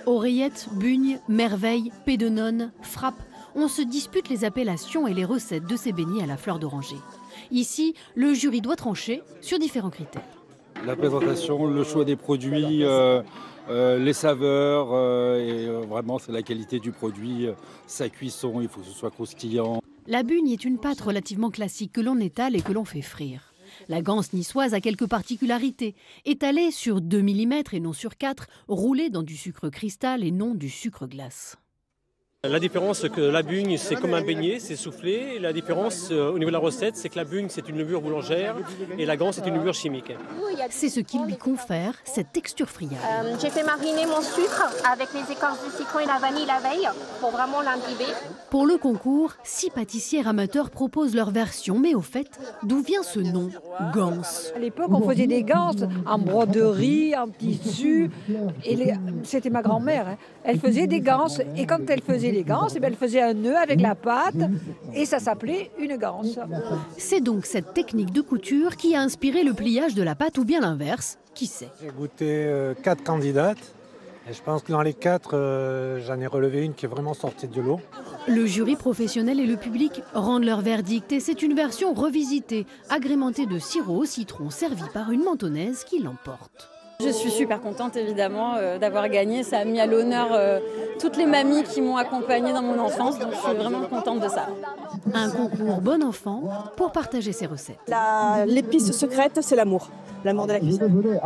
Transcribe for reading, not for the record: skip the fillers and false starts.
Oreillette, bugne, merveille, pédenone, frappe, on se dispute les appellations et les recettes de ces beignets à la fleur d'oranger. Ici, le jury doit trancher sur différents critères. La présentation, le choix des produits, les saveurs, vraiment c'est la qualité du produit, sa cuisson, il faut que ce soit croustillant. La bugne est une pâte relativement classique que l'on étale et que l'on fait frire. La ganse niçoise a quelques particularités. Étalée sur 2 mm et non sur 4, roulée dans du sucre cristal et non du sucre glace. La différence, c'est que la bugne, c'est comme un beignet, c'est soufflé. Et la différence au niveau de la recette, c'est que la bugne, c'est une levure boulangère et la ganse, c'est une levure chimique. C'est ce qui lui confère cette texture friable. J'ai fait mariner mon sucre avec les écorces du citron et la vanille la veille pour vraiment l'imbiber. Pour le concours, 6 pâtissières amateurs proposent leur version. Mais au fait, d'où vient ce nom, ganse? À l'époque, on faisait des ganses en broderie, en tissu. C'était ma grand-mère. Hein. Elle faisait des ganses. Et quand elle faisait les ganses, elle faisait un nœud avec la pâte. Et ça s'appelait une ganse. C'est donc cette technique de couture qui a inspiré le pliage de la pâte ou bien l'inverse, qui sait. J'ai goûté 4 candidates. Et je pense que dans les 4, j'en ai relevé une qui est vraiment sortie de l'eau. Le jury professionnel et le public rendent leur verdict et c'est une version revisitée, agrémentée de sirop au citron, servie par une mentonnaise qui l'emporte. Je suis super contente évidemment d'avoir gagné. Ça a mis à l'honneur toutes les mamies qui m'ont accompagnée dans mon enfance, donc je suis vraiment contente de ça. Un concours bon enfant pour partager ses recettes. L'épice secrète, c'est l'amour de la cuisine.